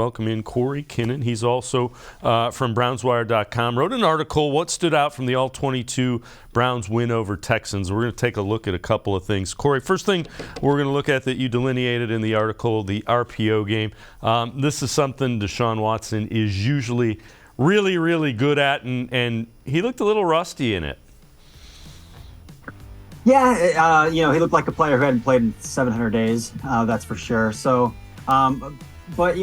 Welcome in Cory Kinnan. He's also from BrownsWire.com. Wrote an article, What Stood Out from the All-22 Browns Win Over Texans. We're going to take a look at a couple of things. Cory, first thing we're going to look at that you delineated in the article, the RPO game. This is something Deshaun Watson is usually really, really good at, and he looked a little rusty in it. Yeah, he looked like a player who hadn't played in 700 days, that's for sure. So, but,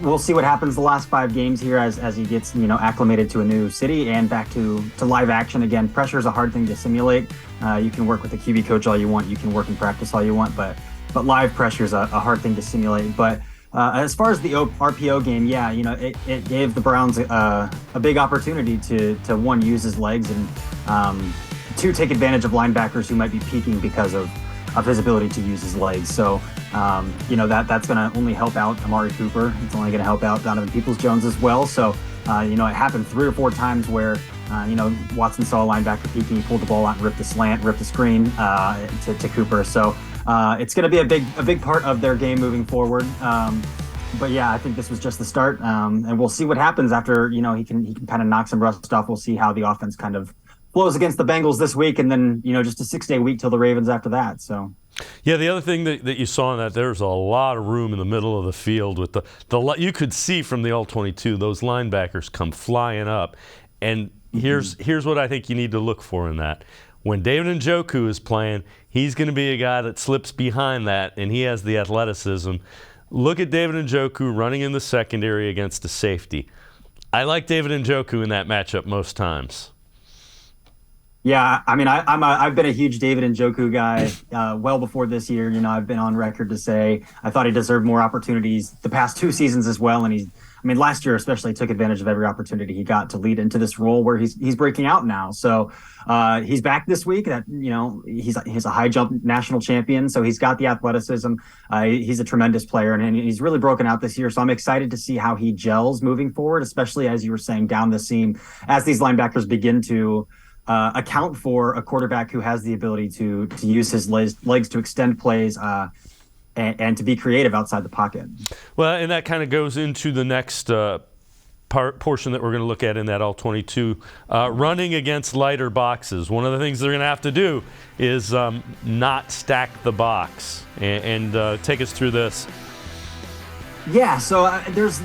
we'll see what happens the last 5 games here as he gets, acclimated to a new city and back to live action again. Pressure is a hard thing to simulate. You can work with the QB coach all you want. You can work in practice all you want, but live pressure is a hard thing to simulate. But as far as the RPO game, it gave the Browns a big opportunity to one, use his legs, and two, take advantage of linebackers who might be peaking because of his ability to use his legs. So, that's going to only help out Amari Cooper. It's only going to help out Donovan Peoples-Jones as well. So, it happened 3 or 4 times where, Watson saw a linebacker peeking, he pulled the ball out and ripped the slant, ripped the screen to Cooper. So, it's going to be a big part of their game moving forward. But yeah, I think this was just the start, and we'll see what happens after, he can kind of knock some rust off. We'll see how the offense kind of flows against the Bengals this week, and then, just a 6-day week till the Ravens after that. So, yeah, the other thing that you saw in that, there's a lot of room in the middle of the field with the you could see from the All-22, those linebackers come flying up. And here's what I think you need to look for in that. When David Njoku is playing, he's going to be a guy that slips behind that, and he has the athleticism. Look at David Njoku running in the secondary against a safety. I like David Njoku in that matchup most times. Yeah, I mean, I've been a huge David Njoku guy well before this year. I've been on record to say I thought he deserved more opportunities the past 2 seasons as well. And last year especially, took advantage of every opportunity he got to lead into this role where he's breaking out now. So he's back this week. That he's a high jump national champion, so he's got the athleticism. He's a tremendous player, and he's really broken out this year. So I'm excited to see how he gels moving forward, especially as you were saying down the seam as these linebackers begin to account for a quarterback who has the ability to use his legs to extend plays and to be creative outside the pocket. Well, and that kind of goes into the next portion that we're going to look at in that All-22, running against lighter boxes. One of the things they're going to have to do is not stack the box. And take us through this. Yeah, so there's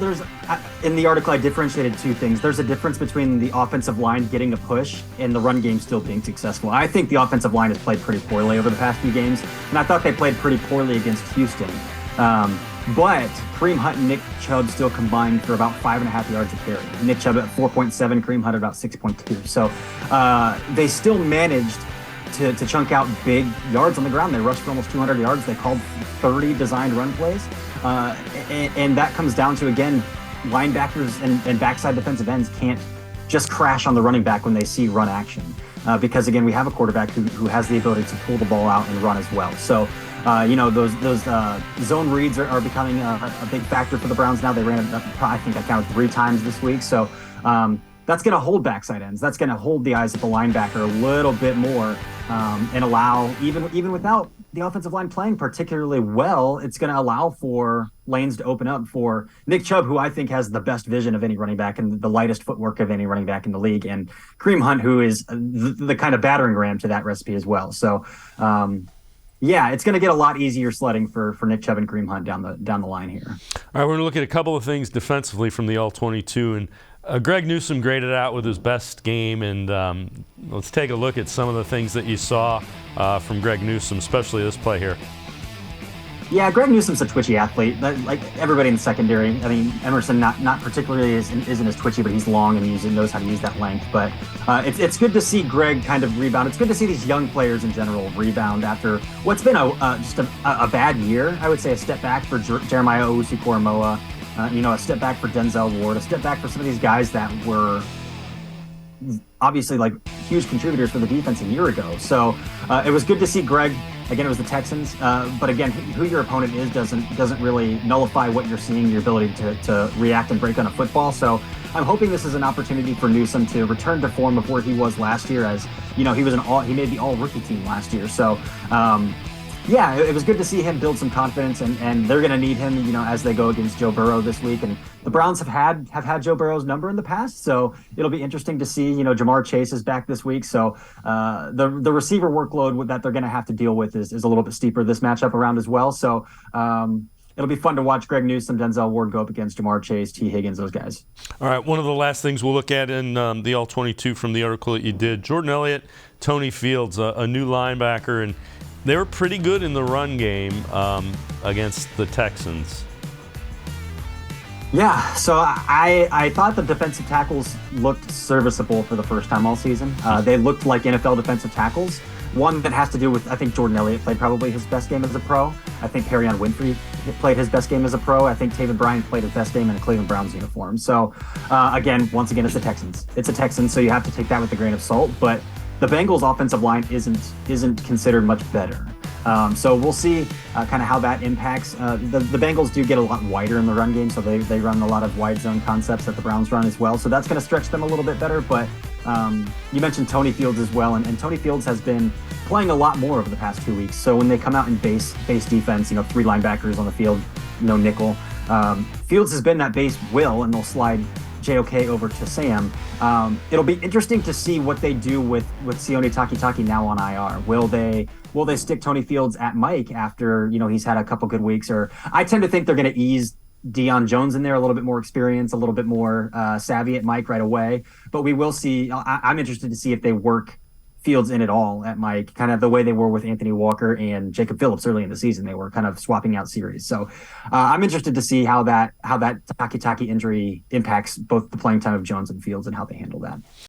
in the article I differentiated 2 things. There's a difference between the offensive line getting a push and the run game still being successful. I think the offensive line has played pretty poorly over the past few games, and I thought they played pretty poorly against Houston. But Kareem Hunt and Nick Chubb still combined for about 5.5 yards a carry. Nick Chubb at 4.7, Kareem Hunt at about 6.2. So they still managed to chunk out big yards on the ground. They rushed for almost 200 yards. They called 30 designed run plays. And that comes down to, again, linebackers and backside defensive ends can't just crash on the running back when they see run action. Because, again, we have a quarterback who has the ability to pull the ball out and run as well. So, those zone reads are becoming a big factor for the Browns now. They ran it, I think I counted 3 times this week. So that's going to hold backside ends. That's going to hold the eyes of the linebacker a little bit more and allow, even without the offensive line playing particularly well, it's going to allow for lanes to open up for Nick Chubb, who I think has the best vision of any running back and the lightest footwork of any running back in the league, and Kareem Hunt, who is the kind of battering ram to that recipe as well. So, it's going to get a lot easier sledding for Nick Chubb and Kareem Hunt down the line here. All right, we're going to look at a couple of things defensively from the All-22, and Greg Newsome graded out with his best game, and let's take a look at some of the things that you saw from Greg Newsome, especially this play here. Yeah, Greg Newsome's a twitchy athlete, like everybody in the secondary. I mean, Emerson not particularly isn't as twitchy, but he's long and he knows how to use that length. But it's good to see Greg kind of rebound. It's good to see these young players in general rebound after what's been just a bad year. I would say a step back for Jeremiah Owusu-Koramoah. A step back for Denzel Ward, a step back for some of these guys that were obviously like huge contributors for the defense a year ago. So it was good to see Greg. Again, it was the Texans. But again, who your opponent is doesn't really nullify what you're seeing, your ability to react and break on a football. So I'm hoping this is an opportunity for Newsome to return to form of where he was last year. As he was he made the all rookie team last year. So Yeah, it was good to see him build some confidence, and they're going to need him, as they go against Joe Burrow this week. And the Browns have had Joe Burrow's number in the past, so it'll be interesting to see. Jamar Chase is back this week, so the receiver workload that they're going to have to deal with is a little bit steeper this matchup around as well. So it'll be fun to watch Greg Newsome, Denzel Ward go up against Jamar Chase, T. Higgins, those guys. All right, one of the last things we'll look at in the All-22 from the article that you did, Jordan Elliott, Tony Fields, a new linebacker, and they were pretty good in the run game against the Texans. Yeah, so I thought the defensive tackles looked serviceable for the first time all season. They looked like NFL defensive tackles. One that has to do with, I think Jordan Elliott played probably his best game as a pro. I think Perrion Winfrey played his best game as a pro. I think Taven Bryan played his best game in a Cleveland Browns uniform. So once again, it's the Texans. It's a Texans, so you have to take that with a grain of salt. But the Bengals' offensive line isn't considered much better. So we'll see kind of how that impacts. The Bengals do get a lot wider in the run game, so they run a lot of wide zone concepts that the Browns run as well. So that's going to stretch them a little bit better. But you mentioned Tony Fields as well, and Tony Fields has been playing a lot more over the past 2 weeks. So when they come out in base defense, 3 linebackers on the field, no nickel. Fields has been that base will, and they'll slide JOK over to Sam. It'll be interesting to see what they do with Sione Takitaki now on IR. Will they stick Tony Fields at Mike after he's had a couple good weeks? Or I tend to think they're going to ease Deion Jones in there, a little bit more experience, a little bit more savvy at Mike right away. But we will see. I'm interested to see if they work Fields in at all at Mike, kind of the way they were with Anthony Walker and Jacob Phillips early in the season. They were kind of swapping out series. So I'm interested to see how that Takitaki injury impacts both the playing time of Jones and Fields and how they handle that.